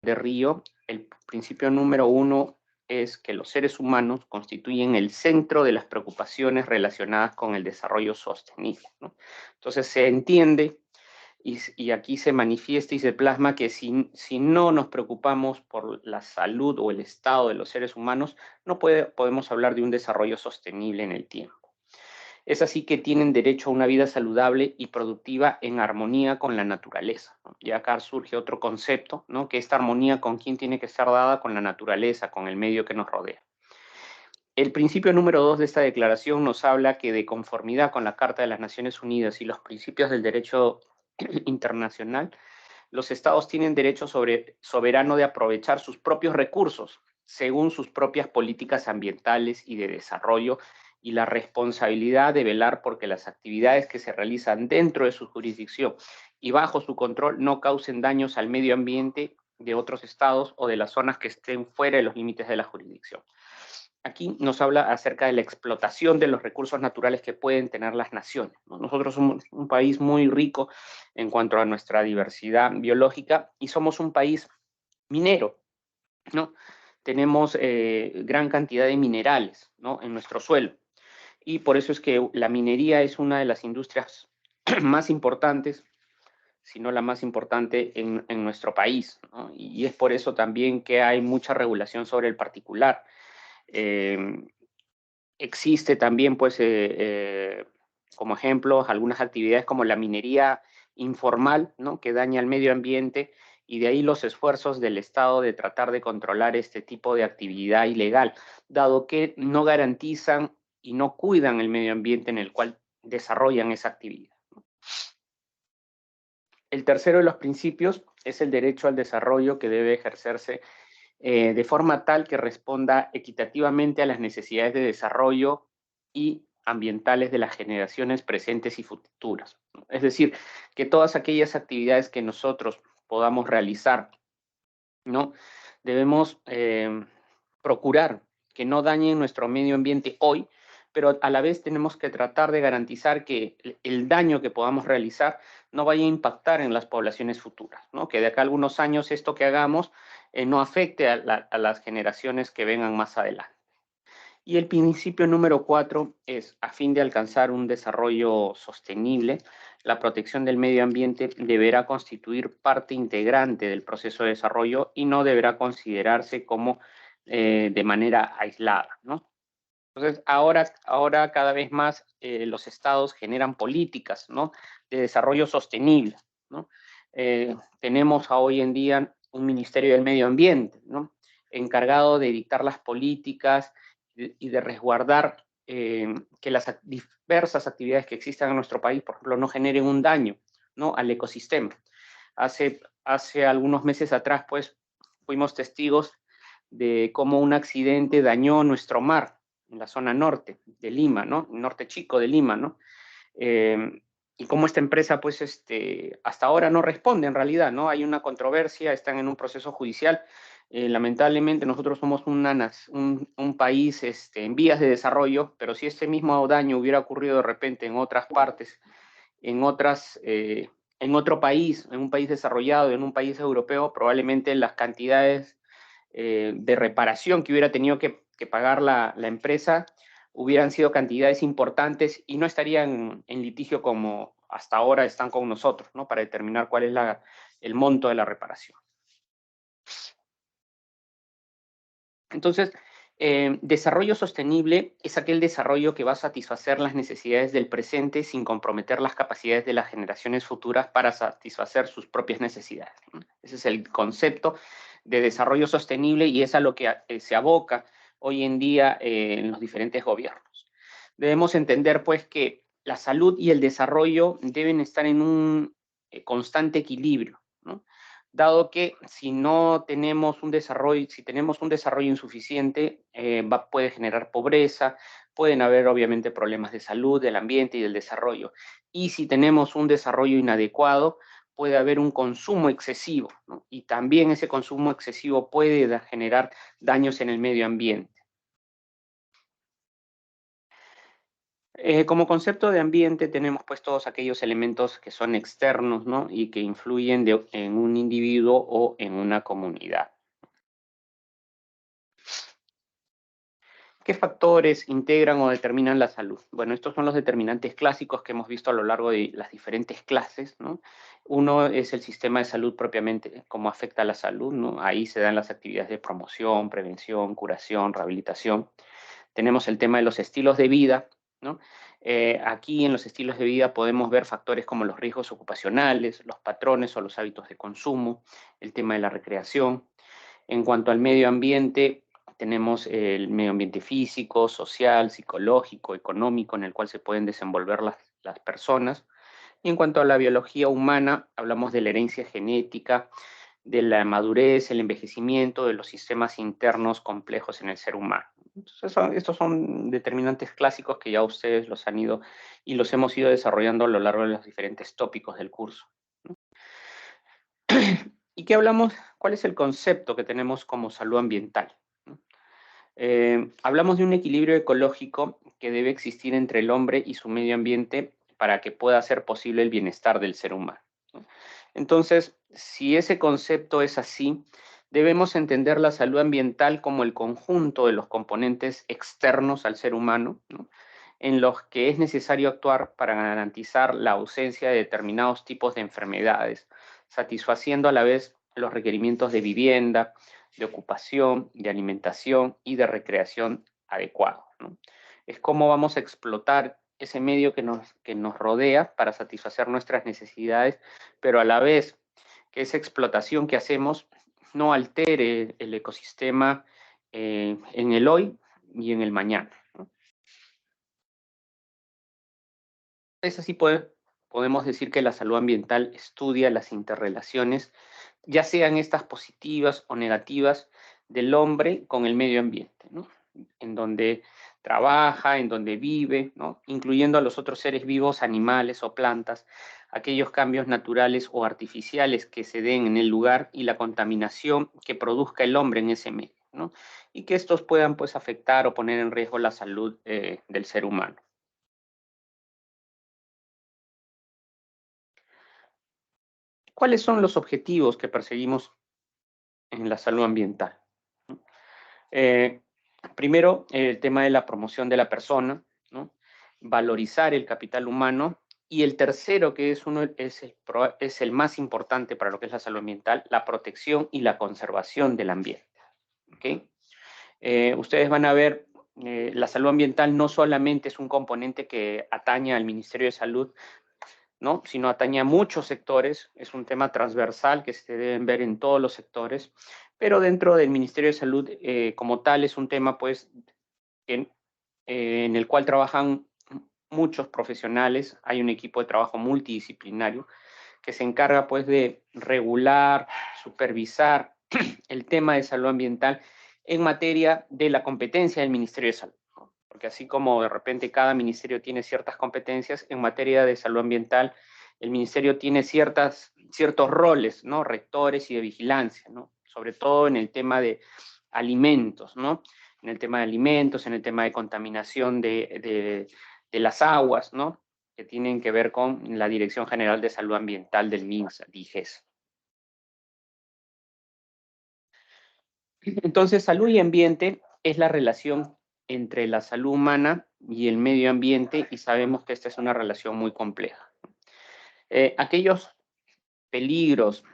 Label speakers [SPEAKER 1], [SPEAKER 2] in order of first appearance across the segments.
[SPEAKER 1] de Río, el principio número 1 es que los seres humanos constituyen el centro de las preocupaciones relacionadas con el desarrollo sostenible, ¿no? Entonces se entiende y aquí se manifiesta y se plasma que si no nos preocupamos por la salud o el estado de los seres humanos, no podemos hablar de un desarrollo sostenible en el tiempo. Es así que tienen derecho a una vida saludable y productiva en armonía con la naturaleza, ¿no? Y acá surge otro concepto, ¿no? Que esta armonía con quién tiene que estar dada, con la naturaleza, con el medio que nos rodea. El principio número 2 de esta declaración nos habla que, de conformidad con la Carta de las Naciones Unidas y los principios del derecho internacional, los estados tienen derecho soberano de aprovechar sus propios recursos según sus propias políticas ambientales y de desarrollo, y la responsabilidad de velar porque las actividades que se realizan dentro de su jurisdicción y bajo su control no causen daños al medio ambiente de otros estados o de las zonas que estén fuera de los límites de la jurisdicción. Aquí nos habla acerca de la explotación de los recursos naturales que pueden tener las naciones, ¿no? Nosotros somos un país muy rico en cuanto a nuestra diversidad biológica y somos un país minero, ¿no? Tenemos gran cantidad de minerales, ¿no?, en nuestro suelo, y por eso es que la minería es una de las industrias más importantes, si no la más importante en nuestro país, ¿no? Y es por eso también que hay mucha regulación sobre el particular. Eh, Existe también, pues, como ejemplos, algunas actividades como la minería informal, ¿no?, que daña al medio ambiente, y de ahí los esfuerzos del Estado de tratar de controlar este tipo de actividad ilegal, dado que no garantizan y no cuidan el medio ambiente en el cual desarrollan esa actividad. El tercero de los principios es el derecho al desarrollo, que debe ejercerse de forma tal que responda equitativamente a las necesidades de desarrollo y ambientales de las generaciones presentes y futuras. Es decir, que todas aquellas actividades que nosotros podamos realizar, ¿no?, debemos procurar que no dañen nuestro medio ambiente hoy, pero a la vez tenemos que tratar de garantizar que el daño que podamos realizar no vaya a impactar en las poblaciones futuras, ¿no? Que de acá a algunos años esto que hagamos no afecte a las generaciones que vengan más adelante. Y el principio número 4 es: a fin de alcanzar un desarrollo sostenible, la protección del medio ambiente deberá constituir parte integrante del proceso de desarrollo y no deberá considerarse como de manera aislada, ¿no? Entonces, ahora cada vez más los estados generan políticas, ¿no?, de desarrollo sostenible, ¿no? Tenemos hoy en día un Ministerio del Medio Ambiente, ¿no?, encargado de dictar las políticas y de resguardar que las diversas actividades que existan en nuestro país, por ejemplo, no generen un daño, ¿no?, al ecosistema. Hace algunos meses atrás, pues, fuimos testigos de cómo un accidente dañó nuestro mar en la zona norte de Lima, ¿no? Norte chico de Lima, ¿no? Y cómo esta empresa, pues, hasta ahora no responde en realidad, ¿no? Hay una controversia, están en un proceso judicial. Lamentablemente nosotros somos un país en vías de desarrollo, pero si este mismo daño hubiera ocurrido de repente en otras partes, en otro país, en un país desarrollado, en un país europeo, probablemente las cantidades de reparación que hubiera tenido que pagar la empresa hubieran sido cantidades importantes y no estarían en litigio como hasta ahora están con nosotros, ¿no?, para determinar cuál es el monto de la reparación. Entonces, desarrollo sostenible es aquel desarrollo que va a satisfacer las necesidades del presente sin comprometer las capacidades de las generaciones futuras para satisfacer sus propias necesidades, ¿no? Ese es el concepto de desarrollo sostenible y es a lo que se aboca hoy en día en los diferentes gobiernos. Debemos entender, pues, que la salud y el desarrollo deben estar en un constante equilibrio, ¿no? Dado que si no tenemos un desarrollo, si tenemos un desarrollo insuficiente, puede generar pobreza, pueden haber obviamente problemas de salud, del ambiente y del desarrollo. Y si tenemos un desarrollo inadecuado, puede haber un consumo excesivo, ¿no? Y también ese consumo excesivo puede generar daños en el medio ambiente. Como concepto de ambiente tenemos pues todos aquellos elementos que son externos, ¿no? Y que influyen en un individuo o en una comunidad. ¿Qué factores integran o determinan la salud? Bueno, estos son los determinantes clásicos que hemos visto a lo largo de las diferentes clases, ¿no? Uno es el sistema de salud propiamente, cómo afecta a la salud, ¿no? Ahí se dan las actividades de promoción, prevención, curación, rehabilitación. Tenemos el tema de los estilos de vida, ¿no? Aquí en los estilos de vida podemos ver factores como los riesgos ocupacionales, los patrones o los hábitos de consumo, el tema de la recreación. En cuanto al medio ambiente, tenemos el medio ambiente físico, social, psicológico, económico, en el cual se pueden desenvolver las personas. Y en cuanto a la biología humana, hablamos de la herencia genética, de la madurez, el envejecimiento, de los sistemas internos complejos en el ser humano. Entonces, estos son determinantes clásicos que ya ustedes los han ido y los hemos ido desarrollando a lo largo de los diferentes tópicos del curso. ¿Y qué hablamos? ¿Cuál es el concepto que tenemos como salud ambiental? Hablamos de un equilibrio ecológico que debe existir entre el hombre y su medio ambiente para que pueda ser posible el bienestar del ser humano, ¿no? Entonces, si ese concepto es así, debemos entender la salud ambiental como el conjunto de los componentes externos al ser humano, ¿no? En los que es necesario actuar para garantizar la ausencia de determinados tipos de enfermedades, satisfaciendo a la vez los requerimientos de vivienda, de ocupación, de alimentación y de recreación adecuado, ¿no? Es cómo vamos a explotar ese medio que nos rodea para satisfacer nuestras necesidades, pero a la vez que esa explotación que hacemos no altere el ecosistema en el hoy y en el mañana, ¿no? Es así, podemos decir que la salud ambiental estudia las interrelaciones, ya sean estas positivas o negativas, del hombre con el medio ambiente, ¿no? En donde trabaja, en donde vive, ¿no? Incluyendo a los otros seres vivos, animales o plantas, aquellos cambios naturales o artificiales que se den en el lugar y la contaminación que produzca el hombre en ese medio, ¿no? Y que estos puedan pues afectar o poner en riesgo la salud del ser humano. ¿Cuáles son los objetivos que perseguimos en la salud ambiental? Eh, Primero, el tema de la promoción de la persona, ¿no? Valorizar el capital humano. Y el tercero, que es, es el más importante para lo que es la salud ambiental, la protección y la conservación del ambiente. ¿Okay? Ustedes van a ver, la salud ambiental no solamente es un componente que atañe al Ministerio de Salud, ¿no? Sino atañe a muchos sectores, es un tema transversal que se deben ver en todos los sectores, pero dentro del Ministerio de Salud como tal es un tema pues en el cual trabajan muchos profesionales, hay un equipo de trabajo multidisciplinario que se encarga pues de regular, supervisar el tema de salud ambiental en materia de la competencia del Ministerio de Salud, ¿no? Porque así como de repente cada ministerio tiene ciertas competencias, en materia de salud ambiental, el ministerio tiene ciertos roles, ¿no? Rectores y de vigilancia, ¿no? Sobre todo en el tema de alimentos, ¿no? En el tema de alimentos, en el tema de contaminación de las aguas, ¿no? Que tienen que ver con la Dirección General de Salud Ambiental del MINSA, DIGES. Entonces, salud y ambiente es la relación entre la salud humana y el medio ambiente y sabemos que esta es una relación muy compleja. Aquellos peligros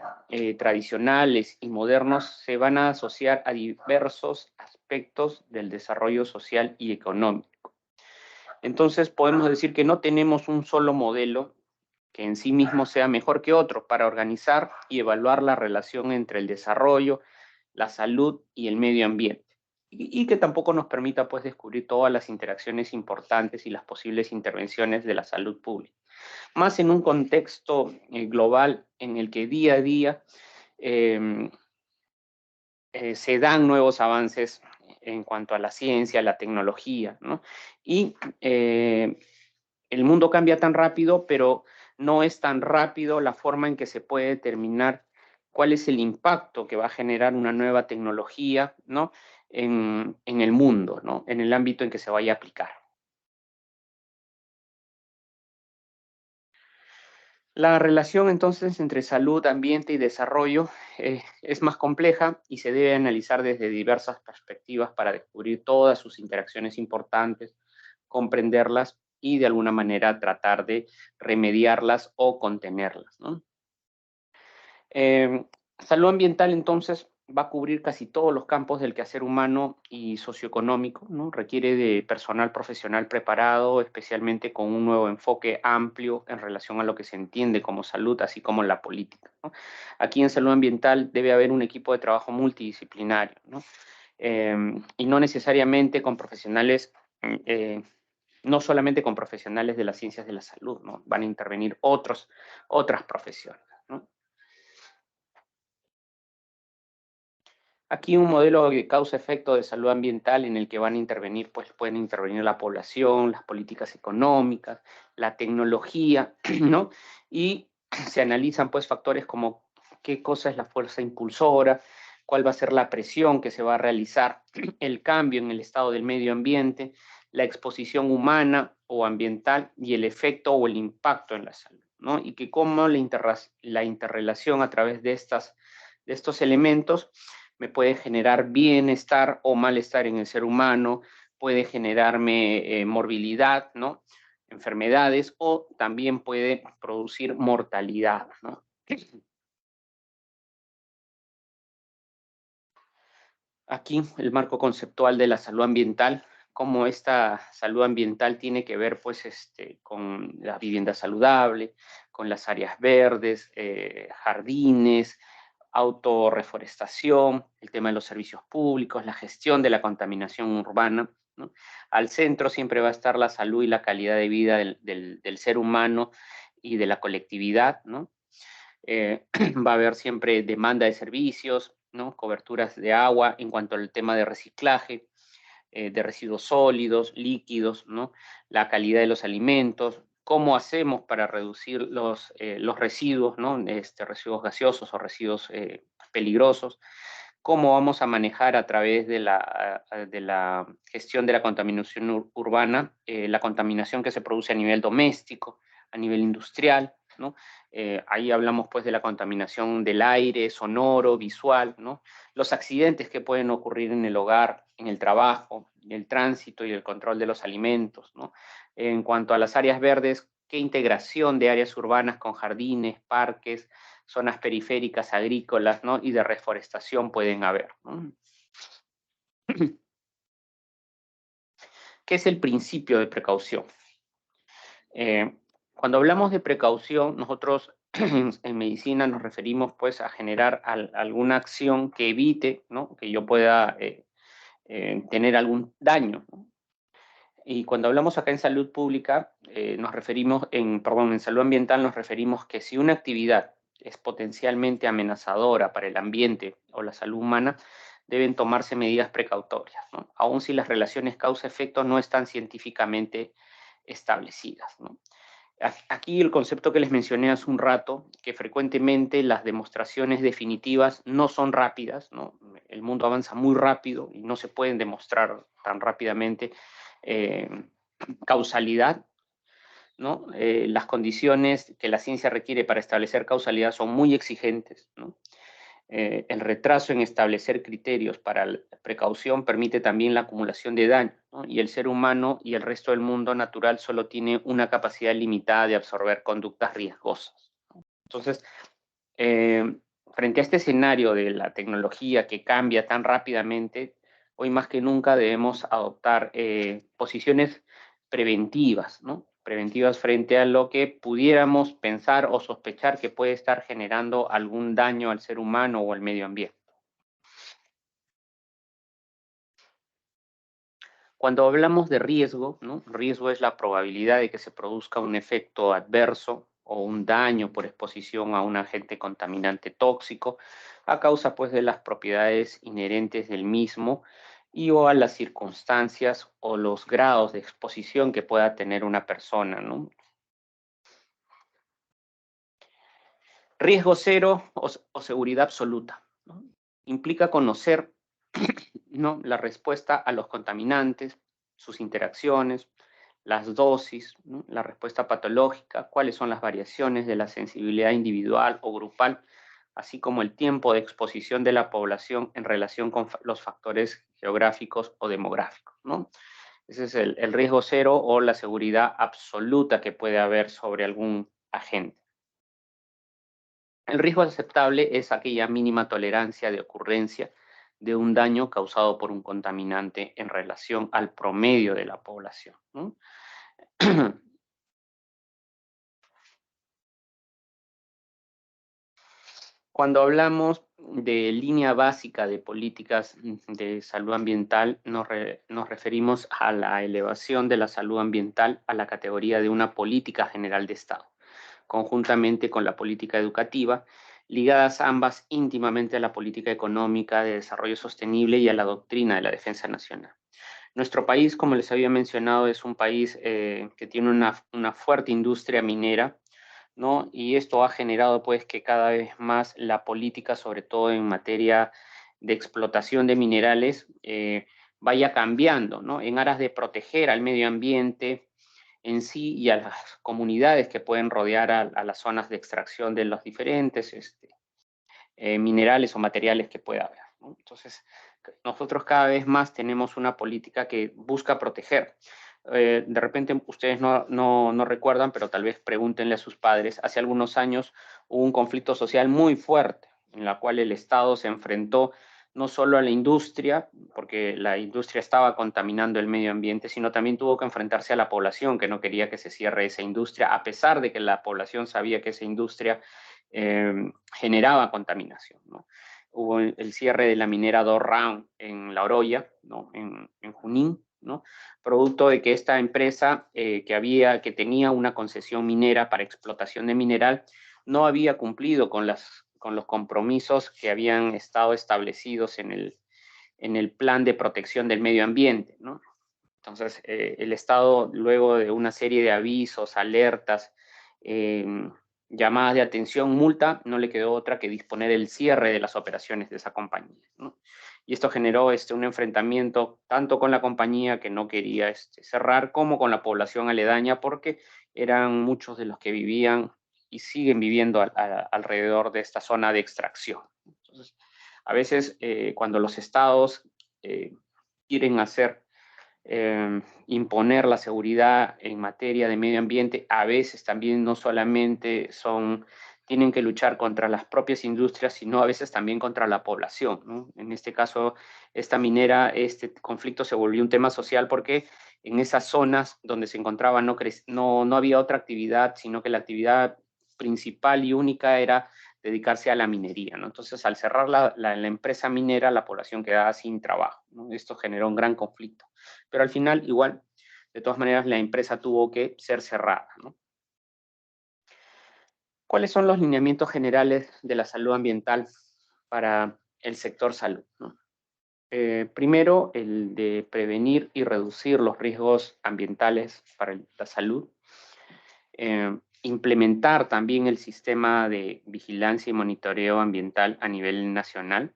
[SPEAKER 1] tradicionales y modernos se van a asociar a diversos aspectos del desarrollo social y económico. Entonces, podemos decir que no tenemos un solo modelo que en sí mismo sea mejor que otro para organizar y evaluar la relación entre el desarrollo, la salud y el medio ambiente. Y que tampoco nos permita pues descubrir todas las interacciones importantes y las posibles intervenciones de la salud pública. Más en un contexto global en el que día a día eh, se dan nuevos avances en cuanto a la ciencia, la tecnología, ¿no? Y el mundo cambia tan rápido, pero no es tan rápido la forma en que se puede determinar cuál es el impacto que va a generar una nueva tecnología, ¿no? En el mundo, ¿no? En el ámbito en que se vaya a aplicar. La relación entonces entre salud, ambiente y desarrollo es más compleja y se debe analizar desde diversas perspectivas para descubrir todas sus interacciones importantes, comprenderlas y de alguna manera tratar de remediarlas o contenerlas, ¿no? Salud ambiental, entonces, va a cubrir casi todos los campos del quehacer humano y socioeconómico, ¿no? Requiere de personal profesional preparado, especialmente con un nuevo enfoque amplio en relación a lo que se entiende como salud, así como la política, ¿no? Aquí en salud ambiental debe haber un equipo de trabajo multidisciplinario, ¿no? Y no necesariamente con profesionales, no solamente con profesionales de las ciencias de la salud, ¿no? Van a intervenir otras profesiones, ¿no? Aquí un modelo de causa-efecto de salud ambiental en el que van a intervenir, pues pueden intervenir la población, las políticas económicas, la tecnología, ¿no? Y se analizan pues factores como qué cosa es la fuerza impulsora, cuál va a ser la presión que se va a realizar, el cambio en el estado del medio ambiente, la exposición humana o ambiental y el efecto o el impacto en la salud, ¿no? Y que cómo la interrelación a través de estos elementos me puede generar bienestar o malestar en el ser humano, puede generarme morbilidad, ¿no? Enfermedades, o también puede producir mortalidad, ¿no? Aquí el marco conceptual de la salud ambiental, cómo esta salud ambiental tiene que ver pues, con la vivienda saludable, con las áreas verdes, jardines, autorreforestación, el tema de los servicios públicos, la gestión de la contaminación urbana, ¿no? Al centro siempre va a estar la salud y la calidad de vida del ser humano y de la colectividad, ¿no? Va a haber siempre demanda de servicios, ¿no? Coberturas de agua en cuanto al tema de reciclaje, de residuos sólidos, líquidos, ¿no? La calidad de los alimentos, cómo hacemos para reducir los residuos, ¿no? Residuos gaseosos o residuos peligrosos, cómo vamos a manejar a través de la gestión de la contaminación urbana, la contaminación que se produce a nivel doméstico, a nivel industrial, ¿no? Ahí hablamos pues de la contaminación del aire, sonoro, visual, ¿no? Los accidentes que pueden ocurrir en el hogar, en el trabajo, el tránsito y el control de los alimentos, ¿no? En cuanto a las áreas verdes, qué integración de áreas urbanas con jardines, parques, zonas periféricas, agrícolas, ¿no? Y de reforestación pueden haber, ¿no? ¿Qué es el principio de precaución? Cuando hablamos de precaución, nosotros en medicina nos referimos pues a generar alguna acción que evite, ¿no? Que yo pueda tener algún daño, ¿no? Y cuando hablamos acá en salud pública, en salud ambiental nos referimos que si una actividad es potencialmente amenazadora para el ambiente o la salud humana, deben tomarse medidas precautorias, ¿no? Aun si las relaciones causa-efecto no están científicamente establecidas, ¿no? Aquí el concepto que les mencioné hace un rato, que frecuentemente las demostraciones definitivas no son rápidas, ¿no? El mundo avanza muy rápido y no se pueden demostrar tan rápidamente eh, causalidad, ¿no? Las condiciones que la ciencia requiere para establecer causalidad son muy exigentes, ¿no? El retraso en establecer criterios para la precaución permite también la acumulación de daño, ¿no? Y el ser humano y el resto del mundo natural solo tiene una capacidad limitada de absorber conductas riesgosas. Entonces, eh, frente a este escenario de la tecnología que cambia tan rápidamente, hoy más que nunca debemos adoptar posiciones preventivas, ¿no? Preventivas frente a lo que pudiéramos pensar o sospechar que puede estar generando algún daño al ser humano o al medio ambiente. Cuando hablamos de riesgo, ¿no? Riesgo es la probabilidad de que se produzca un efecto adverso o un daño por exposición a un agente contaminante tóxico a causa pues de las propiedades inherentes del mismo y o a las circunstancias o los grados de exposición que pueda tener una persona, ¿no? Riesgo cero o seguridad absoluta, ¿no? Implica conocer, ¿no? La respuesta a los contaminantes, sus interacciones, las dosis, ¿no? La respuesta patológica, cuáles son las variaciones de la sensibilidad individual o grupal, así como el tiempo de exposición de la población en relación con los factores geográficos o demográficos, ¿no? Ese es el riesgo cero o la seguridad absoluta que puede haber sobre algún agente. El riesgo aceptable es aquella mínima tolerancia de ocurrencia de un daño causado por un contaminante en relación al promedio de la población, ¿no? Cuando hablamos de línea básica de políticas de salud ambiental, nos referimos a la elevación de la salud ambiental a la categoría de una política general de Estado, conjuntamente con la política educativa, ligadas ambas íntimamente a la política económica de desarrollo sostenible y a la doctrina de la defensa nacional. Nuestro país, como les había mencionado, es un país que tiene una fuerte industria minera, ¿no? Y esto ha generado pues que cada vez más la política, sobre todo en materia de explotación de minerales, vaya cambiando, ¿no? En aras de proteger al medio ambiente en sí y a las comunidades que pueden rodear a las zonas de extracción de los diferentes minerales o materiales que pueda haber, ¿no? Entonces, nosotros cada vez más tenemos una política que busca proteger. De repente ustedes no recuerdan, pero tal vez pregúntenle a sus padres. Hace algunos años hubo un conflicto social muy fuerte en la cual el Estado se enfrentó no solo a la industria, porque la industria estaba contaminando el medio ambiente, sino también tuvo que enfrentarse a la población que no quería que se cierre esa industria, a pesar de que la población sabía que esa industria generaba contaminación, ¿no? Hubo el cierre de la minera Round en La Oroya, ¿no? En Junín, ¿no? Producto de que esta empresa que tenía una concesión minera para explotación de mineral no había cumplido con los compromisos que habían estado establecidos en el plan de protección del medio ambiente, ¿no? Entonces, el Estado, luego de una serie de avisos, alertas, llamadas de atención, multa, no le quedó otra que disponer el cierre de las operaciones de esa compañía, ¿no? Y esto generó un enfrentamiento tanto con la compañía que no quería cerrar, como con la población aledaña, porque eran muchos de los que vivían y siguen viviendo alrededor de esta zona de extracción. Entonces, a veces cuando los estados quieren imponer la seguridad en materia de medio ambiente, a veces también no solamente tienen que luchar contra las propias industrias, sino a veces también contra la población, ¿no? En este caso, este conflicto se volvió un tema social porque en esas zonas donde se encontraba no había otra actividad, sino que la actividad principal y única era dedicarse a la minería, ¿no? Entonces, al cerrar la empresa minera, la población quedaba sin trabajo, ¿no? Esto generó un gran conflicto. Pero al final, igual, de todas maneras, la empresa tuvo que ser cerrada, ¿no? ¿Cuáles son los lineamientos generales de la salud ambiental para el sector salud, ¿no? Primero, el de prevenir y reducir los riesgos ambientales para la salud. Implementar también el sistema de vigilancia y monitoreo ambiental a nivel nacional.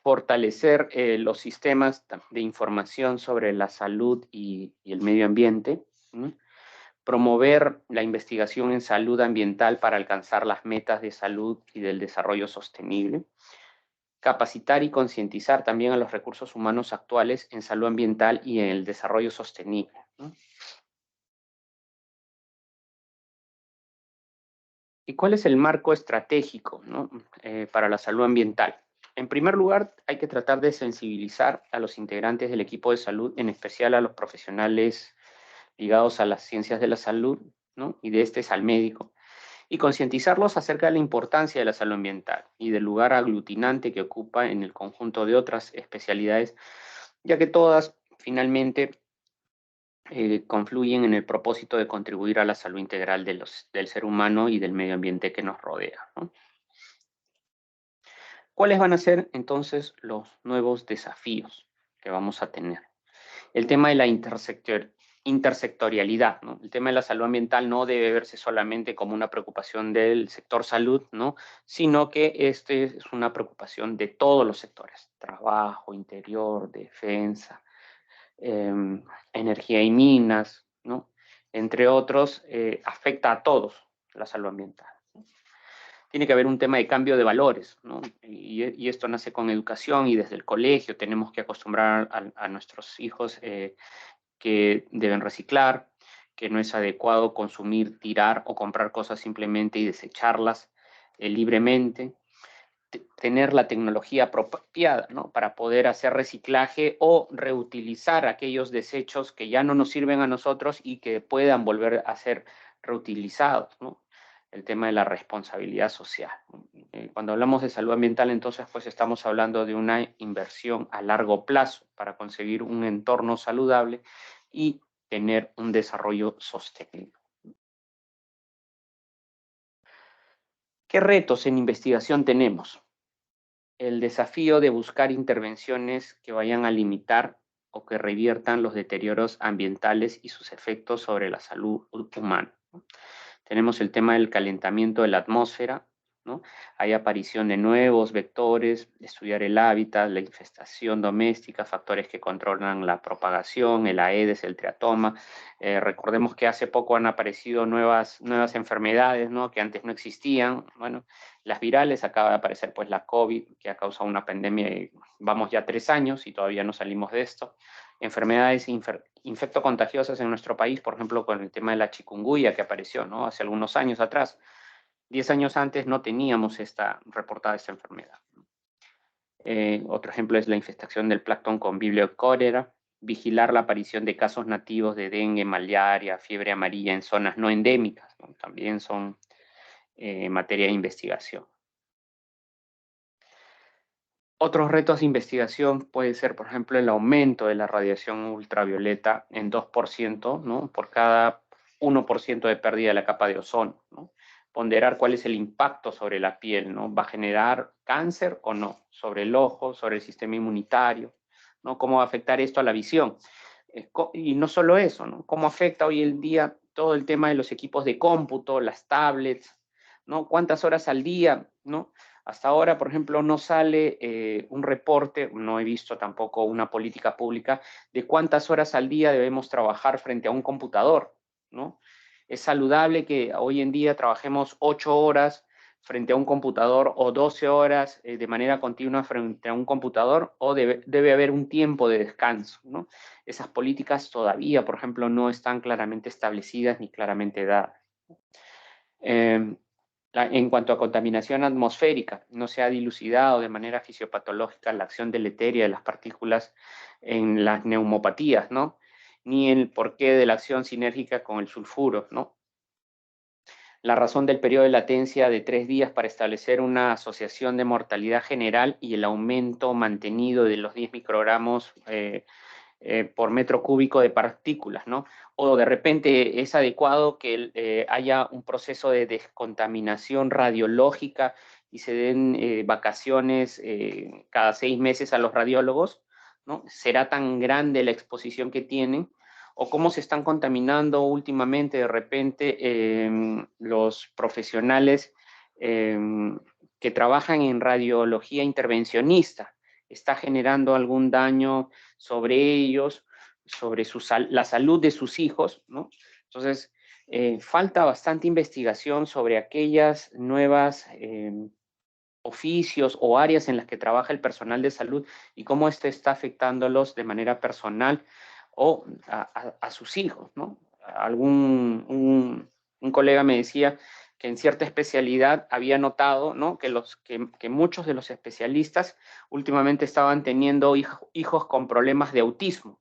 [SPEAKER 1] Fortalecer los sistemas de información sobre la salud y el medio ambiente, ¿no? Promover la investigación en salud ambiental para alcanzar las metas de salud y del desarrollo sostenible, capacitar y concientizar también a los recursos humanos actuales en salud ambiental y en el desarrollo sostenible, ¿no? ¿Y cuál es el marco estratégico, ¿no? Para la salud ambiental? En primer lugar, hay que tratar de sensibilizar a los integrantes del equipo de salud, en especial a los profesionales ligados a las ciencias de la salud, ¿no? Y de es al médico, y concientizarlos acerca de la importancia de la salud ambiental y del lugar aglutinante que ocupa en el conjunto de otras especialidades, ya que todas finalmente confluyen en el propósito de contribuir a la salud integral del ser humano y del medio ambiente que nos rodea, ¿no? ¿Cuáles van a ser entonces los nuevos desafíos que vamos a tener? El tema de la intersectorialidad, ¿no? El tema de la salud ambiental no debe verse solamente como una preocupación del sector salud, ¿no? Sino que este es una preocupación de todos los sectores: trabajo, interior, defensa, energía y minas, ¿no? Entre otros, afecta a todos la salud ambiental. Tiene que haber un tema de cambio de valores, ¿no? Y esto nace con educación y desde el colegio tenemos que acostumbrar a nuestros hijos que deben reciclar, que no es adecuado consumir, tirar o comprar cosas simplemente y desecharlas libremente. Tener la tecnología apropiada, ¿no? Para poder hacer reciclaje o reutilizar aquellos desechos que ya no nos sirven a nosotros y que puedan volver a ser reutilizados, ¿no? El tema de la responsabilidad social. Cuando hablamos de salud ambiental, entonces, pues estamos hablando de una inversión a largo plazo para conseguir un entorno saludable y tener un desarrollo sostenible. ¿Qué retos en investigación tenemos? El desafío de buscar intervenciones que vayan a limitar o que reviertan los deterioros ambientales y sus efectos sobre la salud humana, ¿no? Tenemos el tema del calentamiento de la atmósfera, ¿no? Hay aparición de nuevos vectores, estudiar el hábitat, la infestación doméstica, factores que controlan la propagación, el Aedes, el triatoma. Recordemos que hace poco han aparecido nuevas enfermedades, ¿no? Que antes no existían. Bueno, las virales, acaba de aparecer pues la COVID, que ha causado una pandemia, vamos ya 3 años y todavía no salimos de esto. Enfermedades infectocontagiosas en nuestro país, por ejemplo, con el tema de la chikungunya que apareció, ¿no? Hace algunos años atrás. 10 años antes no teníamos reportada esta enfermedad. Otro ejemplo es la infestación del plancton con Vibrio cholera, vigilar la aparición de casos nativos de dengue, malaria, fiebre amarilla en zonas no endémicas, ¿no? También son materia de investigación. Otros retos de investigación puede ser, por ejemplo, el aumento de la radiación ultravioleta en 2%, ¿no? Por cada 1% de pérdida de la capa de ozono, ¿no? Ponderar cuál es el impacto sobre la piel, ¿no? ¿Va a generar cáncer o no? Sobre el ojo, sobre el sistema inmunitario, ¿no? ¿Cómo va a afectar esto a la visión? Y no solo eso, ¿no? ¿Cómo afecta hoy en día todo el tema de los equipos de cómputo, las tablets, ¿no? ¿Cuántas horas al día, ¿no? Hasta ahora, por ejemplo, no sale un reporte, no he visto tampoco una política pública de cuántas horas al día debemos trabajar frente a un computador, ¿no? ¿Es saludable que hoy en día trabajemos 8 horas frente a un computador o 12 horas de manera continua frente a un computador o debe haber un tiempo de descanso, ¿no? Esas políticas todavía, por ejemplo, no están claramente establecidas ni claramente dadas. En cuanto a contaminación atmosférica, no se ha dilucidado de manera fisiopatológica la acción deleteria de las partículas en las neumopatías, ¿no? Ni el porqué de la acción sinérgica con el sulfuro, ¿no? La razón del periodo de latencia de 3 días para establecer una asociación de mortalidad general y el aumento mantenido de los 10 microgramos por metro cúbico de partículas, ¿no? O de repente es adecuado que haya un proceso de descontaminación radiológica y se den vacaciones cada 6 meses a los radiólogos, ¿no? ¿Será tan grande la exposición que tienen? ¿O cómo se están contaminando últimamente de repente los profesionales que trabajan en radiología intervencionista? ¿Está generando algún daño sobre ellos, sobre la salud de sus hijos, ¿no? Entonces, falta bastante investigación sobre aquellas nuevas oficios o áreas en las que trabaja el personal de salud y cómo esto está afectándolos de manera personal o a sus hijos, ¿no? Un colega me decía que en cierta especialidad había notado, ¿no? que muchos de los especialistas últimamente estaban teniendo hijos con problemas de autismo.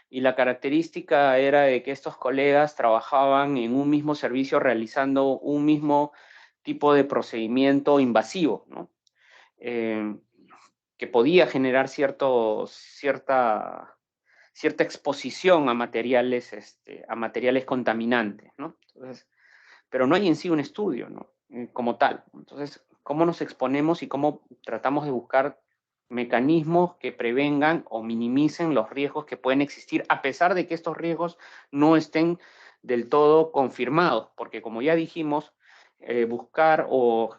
[SPEAKER 1] Y la característica era de que estos colegas trabajaban en un mismo servicio realizando un mismo tipo de procedimiento invasivo, ¿no? Que podía generar cierta exposición a materiales contaminantes, ¿no? Entonces, pero no hay en sí un estudio, ¿no? Como tal. Entonces, ¿cómo nos exponemos y cómo tratamos de buscar mecanismos que prevengan o minimicen los riesgos que pueden existir, a pesar de que estos riesgos no estén del todo confirmados? Porque como ya dijimos, buscar o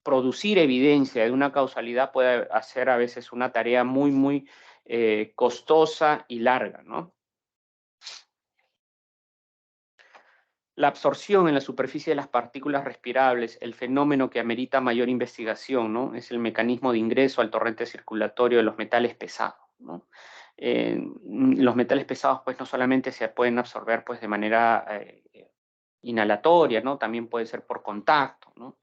[SPEAKER 1] producir evidencia de una causalidad puede hacer a veces una tarea muy costosa y larga, ¿no? La absorción en la superficie de las partículas respirables, el fenómeno que amerita mayor investigación, ¿no? Es el mecanismo de ingreso al torrente circulatorio de los metales pesados, ¿no? Los metales pesados, pues, no solamente se pueden absorber, pues, de manera inhalatoria, ¿no? También puede ser por contacto, ¿no?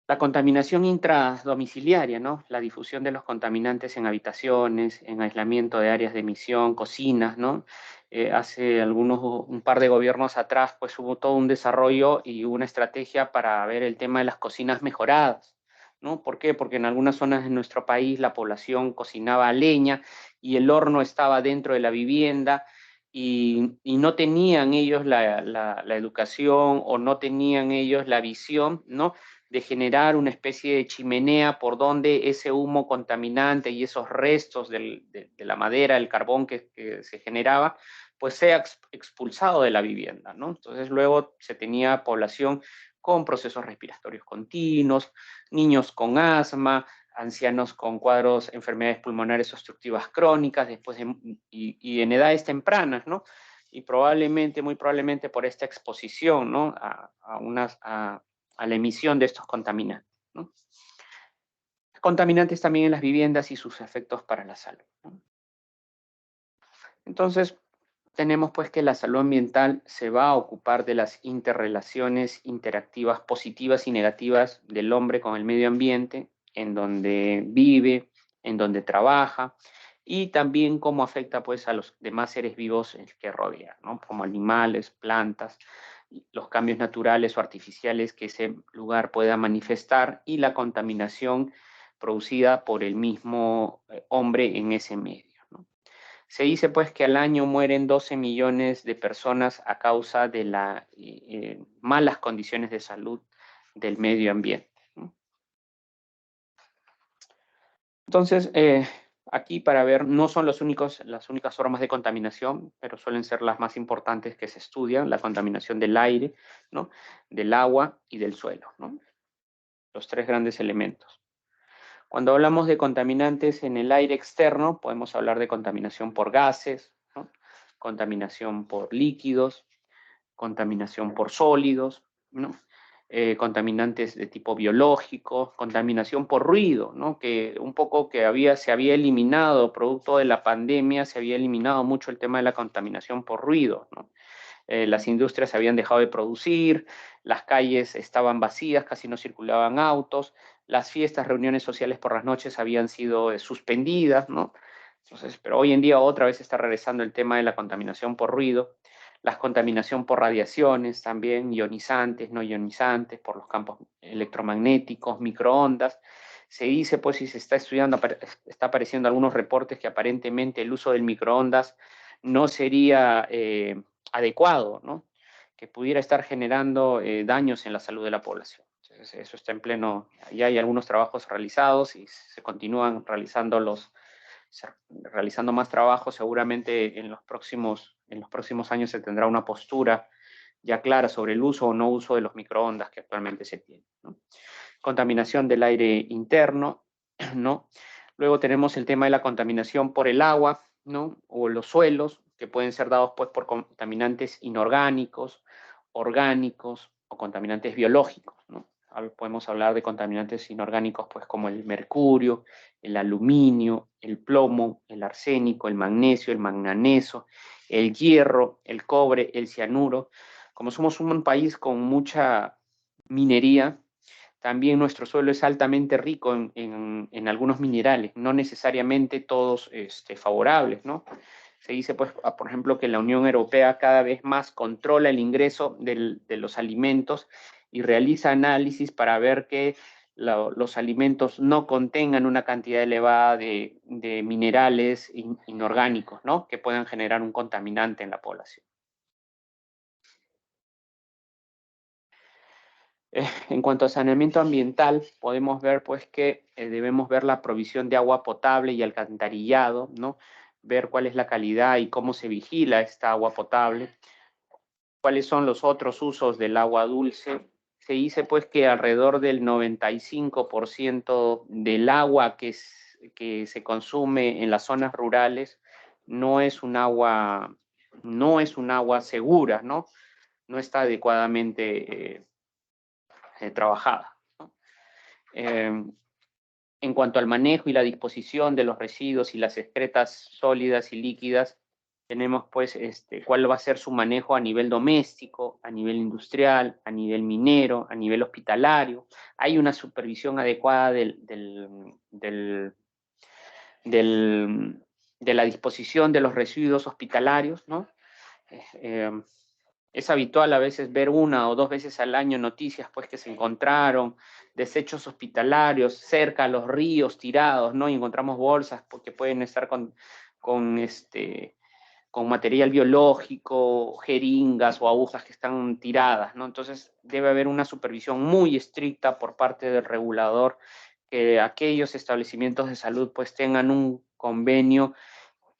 [SPEAKER 1] La contaminación intradomiciliaria, ¿no? La difusión de los contaminantes en habitaciones, en aislamiento de áreas de emisión, cocinas, ¿no? Hace un par de gobiernos atrás, pues hubo todo un desarrollo y una estrategia para ver el tema de las cocinas mejoradas, ¿no? ¿Por qué? Porque en algunas zonas de nuestro país la población cocinaba a leña y el horno estaba dentro de la vivienda y no tenían ellos la educación o no tenían ellos la visión, ¿no? De generar una especie de chimenea por donde ese humo contaminante y esos restos de la madera, el carbón que se generaba, pues sea expulsado de la vivienda, ¿no? Entonces luego se tenía población con procesos respiratorios continuos, niños con asma, ancianos con cuadros, enfermedades pulmonares obstructivas crónicas, y en edades tempranas, ¿no? Y probablemente, muy probablemente por esta exposición, ¿no? A la emisión de estos contaminantes, ¿no? Contaminantes también en las viviendas y sus efectos para la salud, ¿no? Entonces, tenemos pues que la salud ambiental se va a ocupar de las interrelaciones interactivas positivas y negativas del hombre con el medio ambiente, en donde vive, en donde trabaja, y también cómo afecta pues a los demás seres vivos que rodean, ¿no? Como animales, plantas, los cambios naturales o artificiales que ese lugar pueda manifestar y la contaminación producida por el mismo hombre en ese medio, ¿no? Se dice pues que al año mueren 12 millones de personas a causa de las malas condiciones de salud del medio ambiente, ¿no? Entonces, aquí para ver, no son las únicas formas de contaminación, pero suelen ser las más importantes que se estudian: la contaminación del aire, ¿no? Del agua y del suelo, ¿no? Los tres grandes elementos. Cuando hablamos de contaminantes en el aire externo, podemos hablar de contaminación por gases, ¿no? Contaminación por líquidos, contaminación por sólidos, ¿no? Contaminantes de tipo biológico, contaminación por ruido, ¿no? Que un poco se había eliminado, producto de la pandemia, se había eliminado mucho el tema de la contaminación por ruido, ¿no? Las industrias habían dejado de producir, las calles estaban vacías, casi no circulaban autos, las fiestas, reuniones sociales por las noches habían sido suspendidas, ¿no? Entonces, pero hoy en día otra vez está regresando el tema de la contaminación por ruido, la contaminación por radiaciones también, ionizantes, no ionizantes, por los campos electromagnéticos, microondas. Se dice, pues, y se está estudiando, está apareciendo algunos reportes que aparentemente el uso del microondas no sería adecuado, ¿no? Que pudiera estar generando daños en la salud de la población. Entonces, eso está en pleno, ya hay algunos trabajos realizados y se continúan realizando más trabajos. Seguramente en los próximos años se tendrá una postura ya clara sobre el uso o no uso de los microondas que actualmente se tienen, ¿no? Contaminación del aire interno, ¿no? Luego tenemos el tema de la contaminación por el agua, ¿no? O los suelos, que pueden ser dados pues, por contaminantes inorgánicos, orgánicos o contaminantes biológicos, ¿no? Podemos hablar de contaminantes inorgánicos pues, como el mercurio, el aluminio, el plomo, el arsénico, el magnesio, el manganeso, el hierro, el cobre, el cianuro. Como somos un país con mucha minería, también nuestro suelo es altamente rico en algunos minerales, no necesariamente todos favorables, ¿no? Se dice, pues, por ejemplo, que la Unión Europea cada vez más controla el ingreso de los alimentos y realiza análisis para ver que los alimentos no contengan una cantidad elevada de minerales inorgánicos, ¿no? Que puedan generar un contaminante en la población. En cuanto a saneamiento ambiental, podemos ver pues que debemos ver la provisión de agua potable y alcantarillado, ¿no? Ver cuál es la calidad y cómo se vigila esta agua potable, cuáles son los otros usos del agua dulce. Se dice pues que alrededor del 95% del agua que se consume en las zonas rurales no es un agua segura, ¿no? No está adecuadamente trabajada, ¿no? En cuanto al manejo y la disposición de los residuos y las excretas sólidas y líquidas, tenemos pues cuál va a ser su manejo a nivel doméstico, a nivel industrial, a nivel minero, a nivel hospitalario. Hay una supervisión adecuada de la disposición de los residuos hospitalarios, ¿no? Es habitual a veces ver 1 o 2 veces al año noticias pues que se encontraron desechos hospitalarios cerca a los ríos tirados, ¿no? Y encontramos bolsas porque pueden estar con material biológico, jeringas o agujas que están tiradas, ¿no? Entonces debe haber una supervisión muy estricta por parte del regulador, que aquellos establecimientos de salud pues tengan un convenio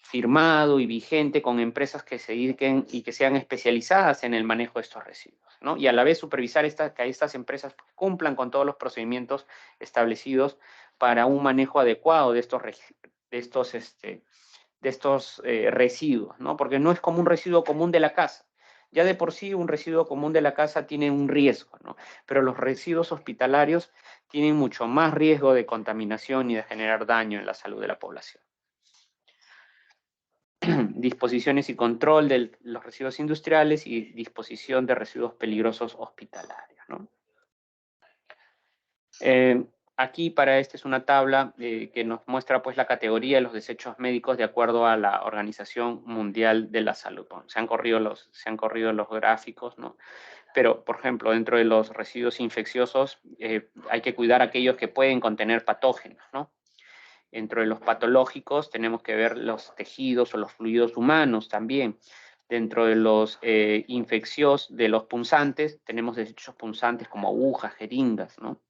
[SPEAKER 1] firmado y vigente con empresas que se dediquen y que sean especializadas en el manejo de estos residuos, ¿no? Y a la vez supervisar que estas empresas cumplan con todos los procedimientos establecidos para un manejo adecuado de estos residuos, ¿no? Porque no es como un residuo común de la casa. Ya de por sí un residuo común de la casa tiene un riesgo, ¿no? Pero los residuos hospitalarios tienen mucho más riesgo de contaminación y de generar daño en la salud de la población. Disposiciones y control de los residuos industriales y disposición de residuos peligrosos hospitalarios, ¿no? Aquí para es una tabla que nos muestra pues la categoría de los desechos médicos de acuerdo a la Organización Mundial de la Salud. Bueno, se han corrido los gráficos, ¿no? Pero, por ejemplo, dentro de los residuos infecciosos hay que cuidar aquellos que pueden contener patógenos, ¿no? Dentro de los patológicos tenemos que ver los tejidos o los fluidos humanos también. Dentro de los infecciosos, de los punzantes, tenemos desechos punzantes como agujas, jeringas, ¿no?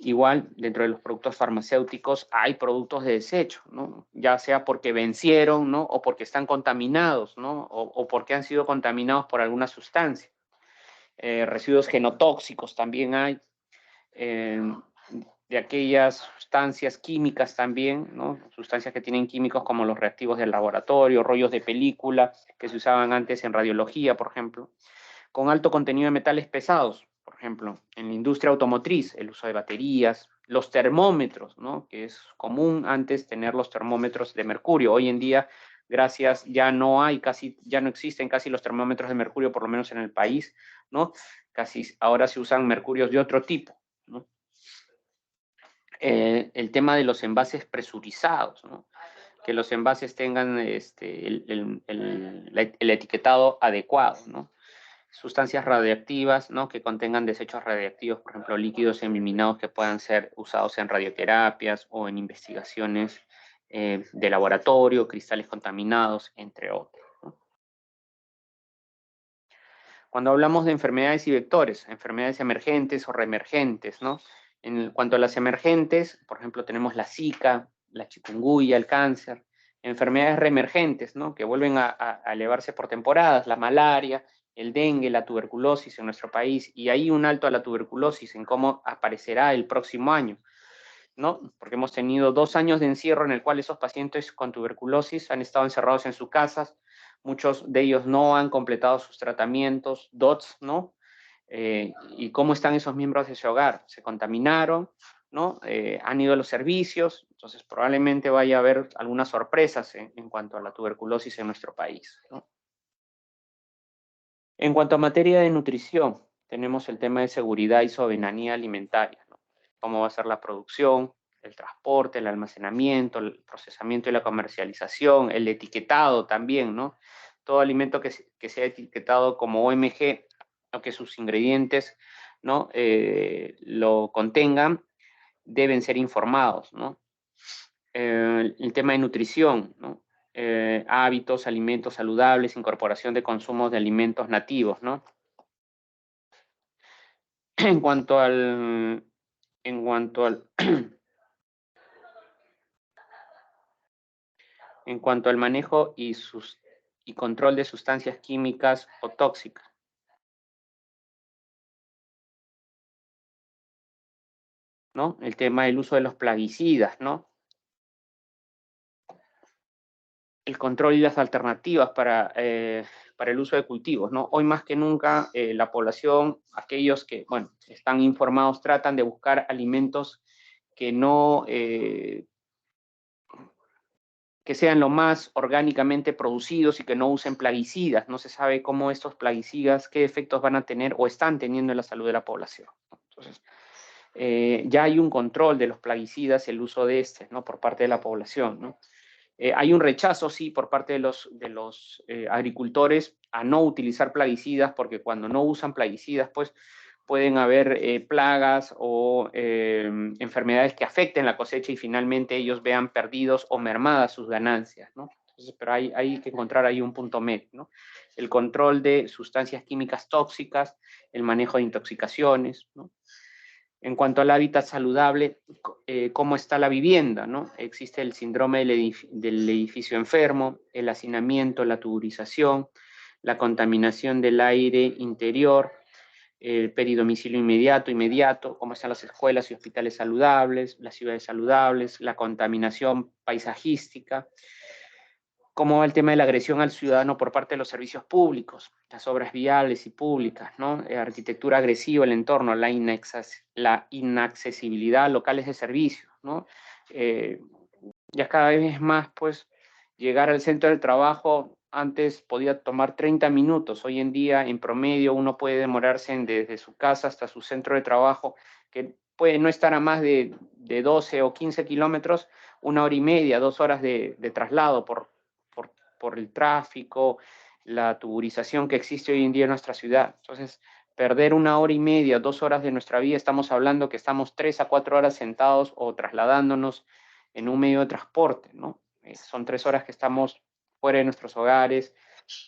[SPEAKER 1] Igual, dentro de los productos farmacéuticos hay productos de desecho, ¿no? Ya sea porque vencieron, ¿no? O porque están contaminados, ¿no? O porque han sido contaminados por alguna sustancia. Residuos genotóxicos también hay. De aquellas sustancias químicas también, ¿no? Sustancias que tienen químicos como los reactivos del laboratorio, rollos de película que se usaban antes en radiología, por ejemplo, con alto contenido de metales pesados, por ejemplo, en la industria automotriz, el uso de baterías, los termómetros, ¿no? Que es común antes tener los termómetros de mercurio. Hoy en día, gracias, ya no existen casi los termómetros de mercurio, por lo menos en el país, ¿no? Casi ahora se usan mercurios de otro tipo, ¿no? El tema de los envases presurizados, ¿no? Que los envases tengan el etiquetado adecuado, ¿no? Sustancias radioactivas, ¿no? Que contengan desechos radiactivos, por ejemplo, líquidos eliminados que puedan ser usados en radioterapias o en investigaciones de laboratorio, cristales contaminados, entre otros, ¿no? Cuando hablamos de enfermedades y vectores, enfermedades emergentes o reemergentes, ¿no? En cuanto a las emergentes, por ejemplo, tenemos la Zika, la chikungunya, el cáncer. Enfermedades reemergentes, ¿no? Que vuelven a elevarse por temporadas, la malaria, el dengue, la tuberculosis en nuestro país, y hay un alto a la tuberculosis en cómo aparecerá el próximo año, ¿no? Porque hemos tenido 2 años de encierro en el cual esos pacientes con tuberculosis han estado encerrados en sus casas, muchos de ellos no han completado sus tratamientos, DOTS, ¿no? Y cómo están esos miembros de ese hogar. Se contaminaron, ¿no? Han ido a los servicios, entonces probablemente vaya a haber algunas sorpresas en cuanto a la tuberculosis en nuestro país, ¿no? En cuanto a materia de nutrición, tenemos el tema de seguridad y soberanía alimentaria, ¿no? Cómo va a ser la producción, el transporte, el almacenamiento, el procesamiento y la comercialización, el etiquetado también, ¿no? Todo alimento que sea etiquetado como OMG, o que sus ingredientes, ¿no? Lo contengan, deben ser informados, ¿no? El tema de nutrición, ¿no? Hábitos, alimentos saludables, incorporación de consumos de alimentos nativos, ¿no? En cuanto al, en cuanto al, en cuanto al manejo y control de sustancias químicas o tóxicas, ¿no? El tema del uso de los plaguicidas, ¿no? el control y las alternativas para el uso de cultivos, ¿no? Hoy más que nunca la población, aquellos que, bueno, están informados, tratan de buscar alimentos que no, que sean lo más orgánicamente producidos y que no usen plaguicidas. No se sabe cómo estos plaguicidas, qué efectos van a tener o están teniendo en la salud de la población, ¿no? Entonces, ya hay un control de los plaguicidas, el uso de ¿no? Por parte de la población, ¿no? Hay un rechazo, sí, por parte de los agricultores a no utilizar plaguicidas, porque cuando no usan plaguicidas, pues pueden haber plagas o enfermedades que afecten la cosecha y finalmente ellos vean perdidos o mermadas sus ganancias, ¿no? Entonces, pero hay que encontrar ahí un punto medio, ¿no? El control de sustancias químicas tóxicas, el manejo de intoxicaciones, ¿no? En cuanto al hábitat saludable, cómo está la vivienda, ¿no? Existe el síndrome del edificio enfermo, el hacinamiento, la tuburización, la contaminación del aire interior, el peridomicilio inmediato, cómo están las escuelas y hospitales saludables, las ciudades saludables, la contaminación paisajística, cómo va el tema de la agresión al ciudadano por parte de los servicios públicos, las obras viales y públicas, ¿no? Arquitectura agresiva, el entorno, la inaccesibilidad a locales de servicios, ¿no? Ya cada vez es más, pues, llegar al centro del trabajo, antes podía tomar 30 minutos, hoy en día, en promedio, uno puede demorarse desde su casa hasta su centro de trabajo, que puede no estar a más de 12 o 15 kilómetros, 1 hora y media, 2 horas de traslado por el tráfico, la tuburización que existe hoy en día en nuestra ciudad. Entonces, perder 1 hora y media, 2 horas de nuestra vida, estamos hablando que estamos 3 a 4 horas sentados o trasladándonos en un medio de transporte, ¿no? Son 3 horas que estamos fuera de nuestros hogares,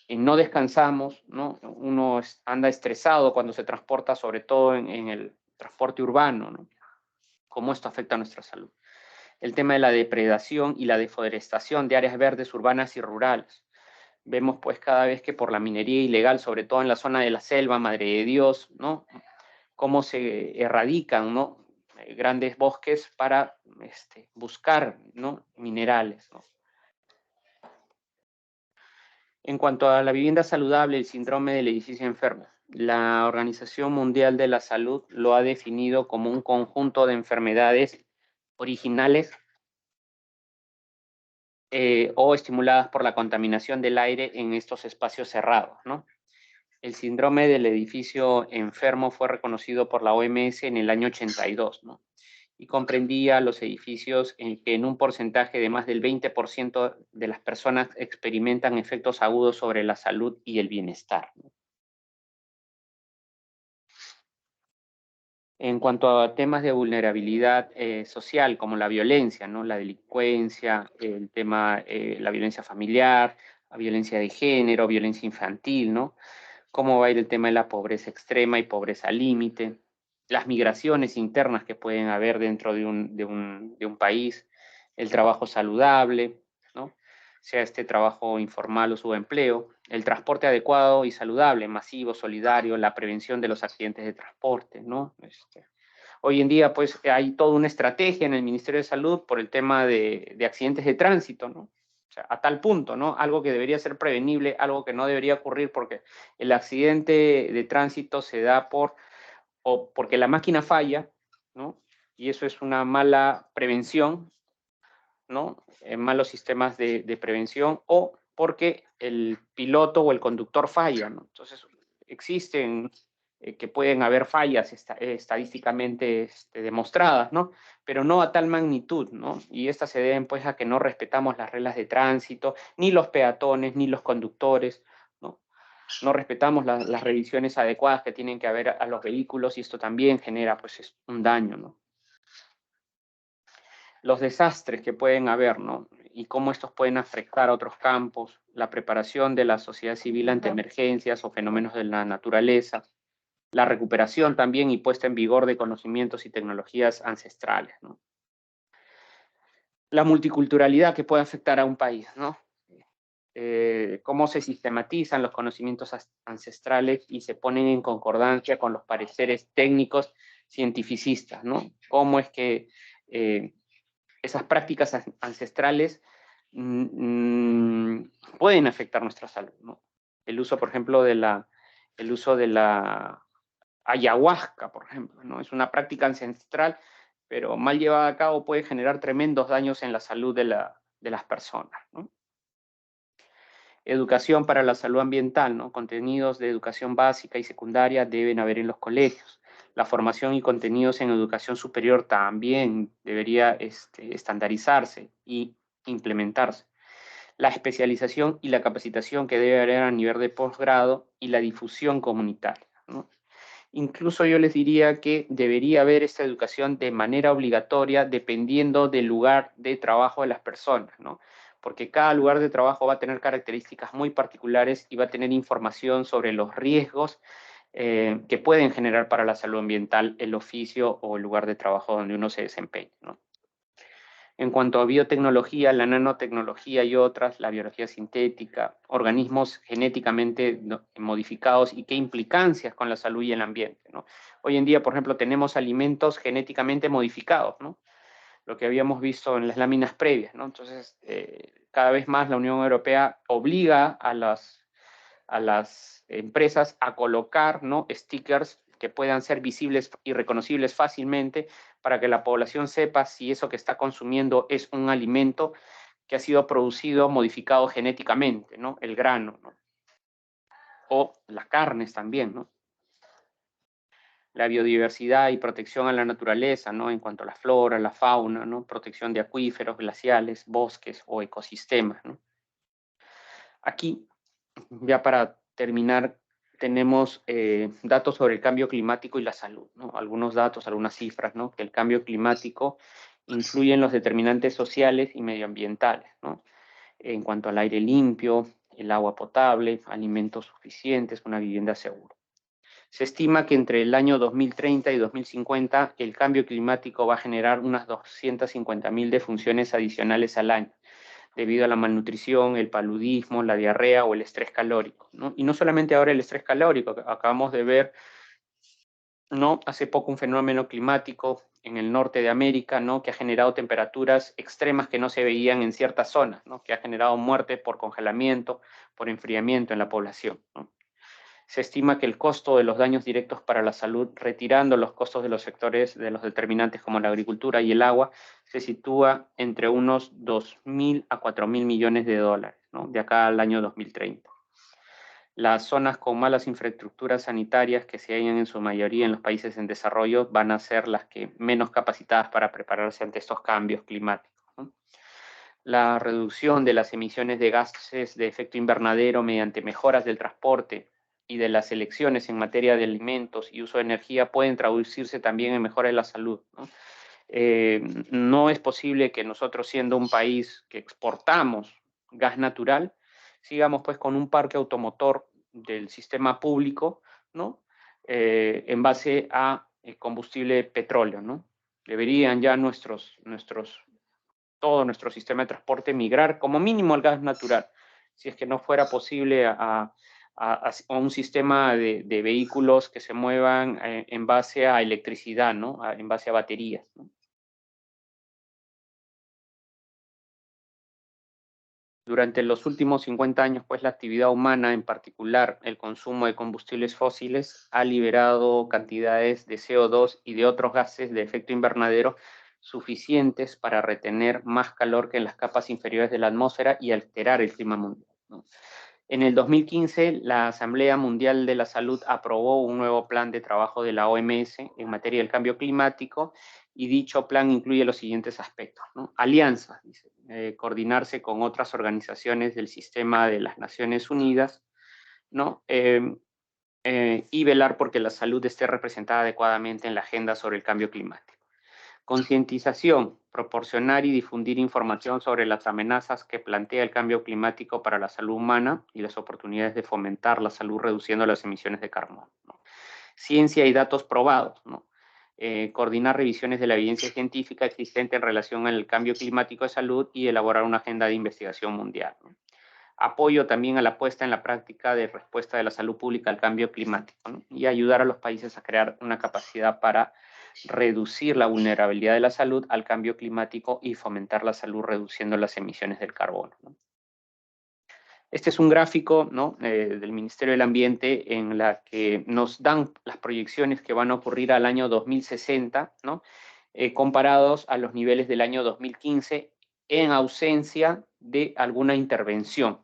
[SPEAKER 1] y no descansamos, ¿no? Uno anda estresado cuando se transporta, sobre todo en el transporte urbano, ¿no? Cómo esto afecta a nuestra salud. El tema de la depredación y la deforestación de áreas verdes urbanas y rurales. Vemos pues cada vez que por la minería ilegal, sobre todo en la zona de la selva, Madre de Dios, ¿no? Cómo se erradican, ¿no? Grandes bosques para buscar, ¿no? Minerales, ¿no? En cuanto a la vivienda saludable, el síndrome del edificio enfermo, la Organización Mundial de la Salud lo ha definido como un conjunto de enfermedades originales o estimuladas por la contaminación del aire en estos espacios cerrados, ¿no? El síndrome del edificio enfermo fue reconocido por la OMS en el año 82, ¿no? Y comprendía los edificios en que en un porcentaje de más del 20% de las personas experimentan efectos agudos sobre la salud y el bienestar, ¿no? En cuanto a temas de vulnerabilidad social, como la violencia, ¿no? La delincuencia, el tema, la violencia familiar, la violencia de género, violencia infantil, ¿no? Cómo va a ir el tema de la pobreza extrema y pobreza límite, las migraciones internas que pueden haber dentro de un país, el trabajo saludable, ¿no? Sea este trabajo informal o subempleo, el transporte adecuado y saludable, masivo, solidario, la prevención de los accidentes de transporte, ¿no? Hoy en día, pues, hay toda una estrategia en el Ministerio de Salud por el tema de accidentes de tránsito, ¿no? O sea, a tal punto, ¿no? Algo que debería ser prevenible, algo que no debería ocurrir porque el accidente de tránsito se da porque la máquina falla, ¿no? Y eso es una mala prevención, ¿no? Malos sistemas de prevención, o porque el piloto o el conductor falla, ¿no? Entonces, existen que pueden haber fallas estadísticamente demostradas, ¿no? Pero no a tal magnitud, ¿no? Y estas se deben pues a que no respetamos las reglas de tránsito, ni los peatones, ni los conductores, ¿no? No respetamos las revisiones adecuadas que tienen que haber a los vehículos y esto también genera pues un daño, ¿no? Los desastres que pueden haber, ¿no? Y cómo estos pueden afectar a otros campos, la preparación de la sociedad civil ante emergencias o fenómenos de la naturaleza, la recuperación también y puesta en vigor de conocimientos y tecnologías ancestrales, ¿no? La multiculturalidad que puede afectar a un país, ¿no? Cómo se sistematizan los conocimientos ancestrales y se ponen en concordancia con los pareceres técnicos cientificistas, ¿no? Cómo es que esas prácticas ancestrales pueden afectar nuestra salud, ¿no? El uso, por ejemplo, el uso de la ayahuasca, por ejemplo, ¿no? Es una práctica ancestral, pero mal llevada a cabo puede generar tremendos daños en la salud de las personas, ¿no? Educación para la salud ambiental, ¿no? Contenidos de educación básica y secundaria deben haber en los colegios. La formación y contenidos en educación superior también debería estandarizarse y implementarse. La especialización y la capacitación que debe haber a nivel de posgrado y la difusión comunitaria, ¿no? Incluso yo les diría que debería haber esta educación de manera obligatoria dependiendo del lugar de trabajo de las personas, ¿no? Porque cada lugar de trabajo va a tener características muy particulares y va a tener información sobre los riesgos que pueden generar para la salud ambiental el oficio o el lugar de trabajo donde uno se desempeña, ¿no? En cuanto a biotecnología, la nanotecnología y otras, la biología sintética, organismos genéticamente modificados y qué implicancias con la salud y el ambiente, ¿no? Hoy en día, por ejemplo, tenemos alimentos genéticamente modificados, ¿no? Lo que habíamos visto en las láminas previas, ¿no? Entonces, cada vez más la Unión Europea obliga a las empresas a colocar, ¿no?, stickers que puedan ser visibles y reconocibles fácilmente para que la población sepa si eso que está consumiendo es un alimento que ha sido producido, modificado genéticamente, ¿no? El grano, ¿no? O las carnes también, ¿no? La biodiversidad y protección a la naturaleza, ¿no? En cuanto a la flora, la fauna, ¿no? Protección de acuíferos, glaciales, bosques o ecosistemas, ¿no? Aquí, ya para terminar, tenemos datos sobre el cambio climático y la salud, ¿no? Algunos datos, algunas cifras, ¿no? Que el cambio climático influye en los determinantes sociales y medioambientales, ¿no? En cuanto al aire limpio, el agua potable, alimentos suficientes, una vivienda segura. Se estima que entre el año 2030 y 2050 el cambio climático va a generar unas 250.000 defunciones adicionales al año, debido a la malnutrición, el paludismo, la diarrea o el estrés calórico, ¿no? Y no solamente ahora el estrés calórico, acabamos de ver, ¿no?, hace poco un fenómeno climático en el norte de América, ¿no?, que ha generado temperaturas extremas que no se veían en ciertas zonas, ¿no?, que ha generado muerte por congelamiento, por enfriamiento en la población, ¿no? Se estima que el costo de los daños directos para la salud, retirando los costos de los sectores de los determinantes como la agricultura y el agua, se sitúa entre unos 2.000 a 4.000 millones de dólares, ¿no?, de acá al año 2030. Las zonas con malas infraestructuras sanitarias que se hallan en su mayoría en los países en desarrollo van a ser las que menos capacitadas para prepararse ante estos cambios climáticos, ¿no? La reducción de las emisiones de gases de efecto invernadero mediante mejoras del transporte y de las elecciones en materia de alimentos y uso de energía pueden traducirse también en mejora de la salud, ¿no? No es posible que nosotros, siendo un país que exportamos gas natural, sigamos pues con un parque automotor del sistema público, ¿no? En base a combustible petróleo, ¿no? Deberían ya todo nuestro sistema de transporte migrar como mínimo al gas natural, si es que no fuera posible a un sistema de vehículos que se muevan en base a electricidad, ¿no? En base a baterías, ¿no? Durante los últimos 50 años, pues la actividad humana, en particular el consumo de combustibles fósiles, ha liberado cantidades de CO2 y de otros gases de efecto invernadero suficientes para retener más calor que en las capas inferiores de la atmósfera y alterar el clima mundial, ¿no? En el 2015, la Asamblea Mundial de la Salud aprobó un nuevo plan de trabajo de la OMS en materia del cambio climático, y dicho plan incluye los siguientes aspectos, ¿no? Alianzas, dice, coordinarse con otras organizaciones del sistema de las Naciones Unidas, ¿no? Y velar porque la salud esté representada adecuadamente en la agenda sobre el cambio climático. Concientización, proporcionar y difundir información sobre las amenazas que plantea el cambio climático para la salud humana y las oportunidades de fomentar la salud reduciendo las emisiones de carbono, ¿no? Ciencia y datos probados, ¿no? Coordinar revisiones de la evidencia científica existente en relación al cambio climático de salud y elaborar una agenda de investigación mundial, ¿no? Apoyo también a la puesta en la práctica de respuesta de la salud pública al cambio climático, ¿no? Y ayudar a los países a crear una capacidad para reducir la vulnerabilidad de la salud al cambio climático y fomentar la salud reduciendo las emisiones del carbono, ¿no? Este es un gráfico, ¿no?, del Ministerio del Ambiente en la que nos dan las proyecciones que van a ocurrir al año 2060, ¿no?, comparados a los niveles del año 2015 en ausencia de alguna intervención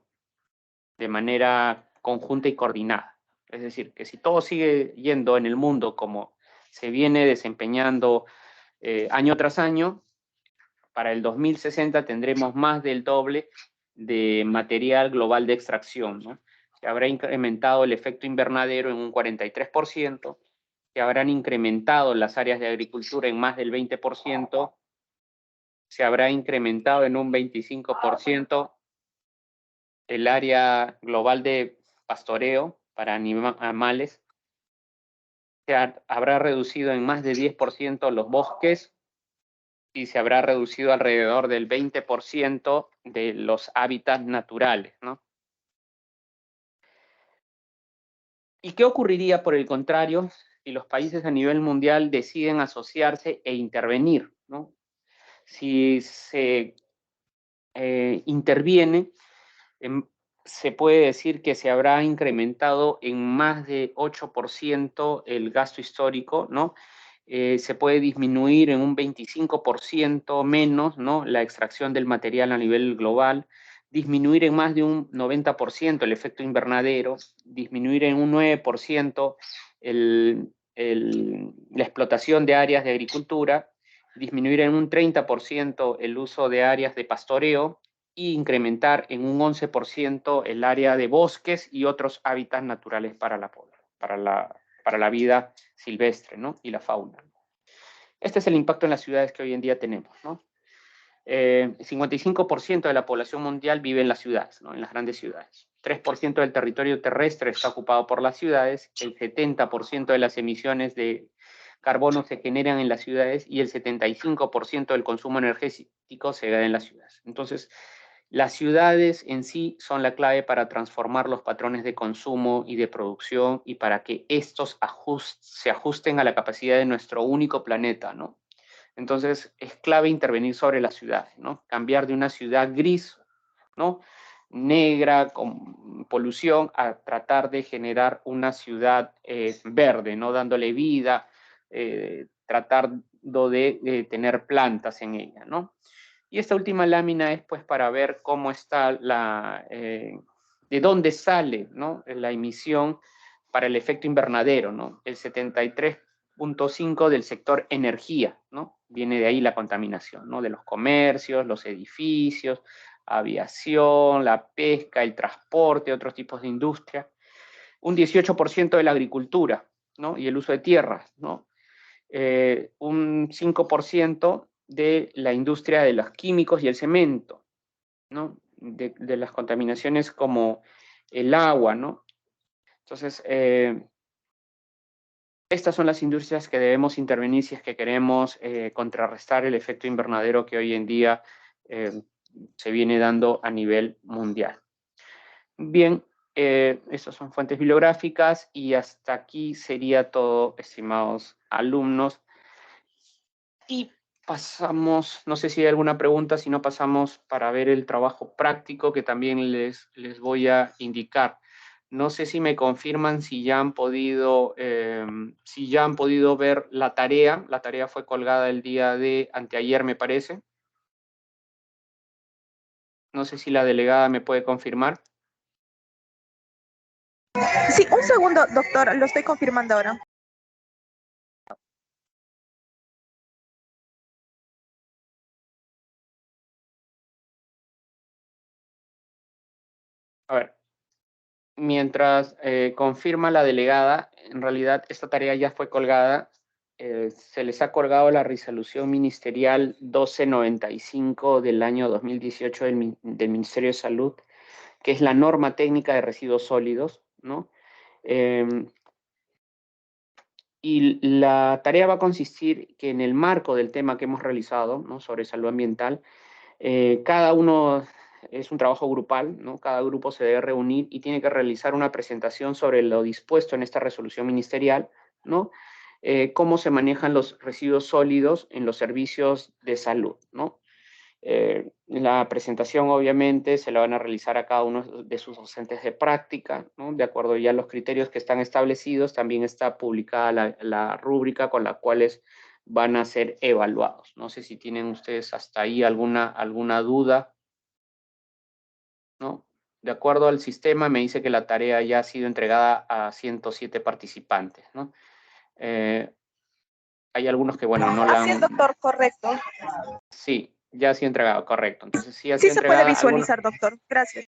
[SPEAKER 1] de manera conjunta y coordinada. Es decir, que si todo sigue yendo en el mundo como se viene desempeñando año tras año, para el 2060 tendremos más del doble de material global de extracción, ¿no? Se habrá incrementado el efecto invernadero en un 43%, se habrán incrementado las áreas de agricultura en más del 20%, se habrá incrementado en un 25% el área global de pastoreo para animales, se habrá reducido en más de 10% los bosques y se habrá reducido alrededor del 20% de los hábitats naturales, ¿no? ¿Y qué ocurriría, por el contrario, si los países a nivel mundial deciden asociarse e intervenir, ¿no? Si se interviene, se puede decir que se habrá incrementado en más de 8% el gasto histórico, ¿no? Se puede disminuir en un 25% menos, ¿no?, la extracción del material a nivel global, disminuir en más de un 90% el efecto invernadero, disminuir en un 9% la explotación de áreas de agricultura, disminuir en un 30% el uso de áreas de pastoreo e incrementar en un 11% el área de bosques y otros hábitats naturales para la vida silvestre, ¿no?, y la fauna. Este es el impacto en las ciudades que hoy en día tenemos, ¿no? 55% de la población mundial vive en las ciudades, ¿no?, en las grandes ciudades. 3% del territorio terrestre está ocupado por las ciudades, el 70% de las emisiones de carbono se generan en las ciudades y el 75% del consumo energético se da en las ciudades. Entonces, las ciudades en sí son la clave para transformar los patrones de consumo y de producción y para que estos se ajusten a la capacidad de nuestro único planeta, ¿no? Entonces, es clave intervenir sobre las ciudades, ¿no? Cambiar de una ciudad gris, ¿no?, negra, con polución, a tratar de generar una ciudad verde, ¿no?, dándole vida, tratando de tener plantas en ella, ¿no? Y esta última lámina es pues para ver cómo está de dónde sale, ¿no?, la emisión para el efecto invernadero, ¿no? El 73.5 del sector energía, ¿no? Viene de ahí la contaminación, ¿no?, de los comercios, los edificios, aviación, la pesca, el transporte, otros tipos de industria. Un 18% de la agricultura, ¿no?, y el uso de tierras, ¿no? Un 5% de la industria de los químicos y el cemento, ¿no?, de las contaminaciones como el agua, ¿no? Entonces, estas son las industrias que debemos intervenir si es que queremos contrarrestar el efecto invernadero que hoy en día se viene dando a nivel mundial. Bien, estas son fuentes bibliográficas y hasta aquí sería todo, estimados alumnos. Y pasamos, no sé si hay alguna pregunta, si no pasamos para ver el trabajo práctico que también les voy a indicar. No sé si me confirman si ya han podido ver la tarea. La tarea fue colgada el día de anteayer, me parece. No sé si la delegada me puede confirmar.
[SPEAKER 2] Sí, un segundo, doctor, lo estoy confirmando ahora.
[SPEAKER 1] A ver, mientras confirma la delegada, en realidad esta tarea ya fue colgada. Se les ha colgado la resolución ministerial 1295 del año 2018 del Ministerio de Salud, que es la norma técnica de residuos sólidos, ¿no? Y la tarea va a consistir que en el marco del tema que hemos realizado, ¿no?, sobre salud ambiental, cada uno es un trabajo grupal, ¿no? Cada grupo se debe reunir y tiene que realizar una presentación sobre lo dispuesto en esta resolución ministerial, ¿no? cómo se manejan los residuos sólidos en los servicios de salud, ¿no? La presentación obviamente se la van a realizar a cada uno de sus docentes de práctica, ¿no? De acuerdo ya a los criterios que están establecidos, también está publicada la rúbrica con la cuales van a ser evaluados. No sé si tienen ustedes hasta ahí alguna duda, ¿no? De acuerdo al sistema me dice que la tarea ya ha sido entregada a 107 participantes, ¿no? Hay algunos que, bueno, no la
[SPEAKER 2] Así es,
[SPEAKER 1] han...
[SPEAKER 2] doctor, correcto.
[SPEAKER 1] Sí, ya ha sido entregado, correcto. Entonces sí ha
[SPEAKER 2] Sí
[SPEAKER 1] sido
[SPEAKER 2] se puede
[SPEAKER 1] entregada. Algunos...
[SPEAKER 2] visualizar, doctor. Gracias.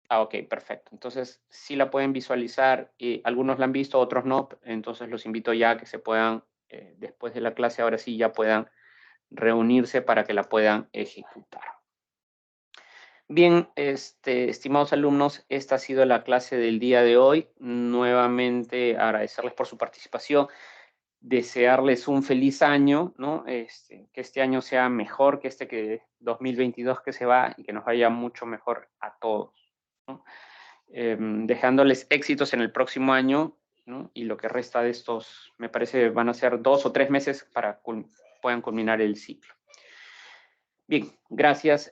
[SPEAKER 1] Ah, ok, perfecto. Entonces sí la pueden visualizar y algunos la han visto, otros no. Entonces los invito ya a que se puedan, después de la clase, ahora sí ya puedan reunirse para que la puedan ejecutar. Bien, estimados alumnos, esta ha sido la clase del día de hoy. Nuevamente agradecerles por su participación, desearles un feliz año, ¿no? Que este año sea mejor que que 2022 que se va y que nos vaya mucho mejor a todos, ¿no? Dejándoles éxitos en el próximo año, ¿no? Y lo que resta de estos, me parece, van a ser 2 o 3 meses para puedan culminar el ciclo. Bien, gracias.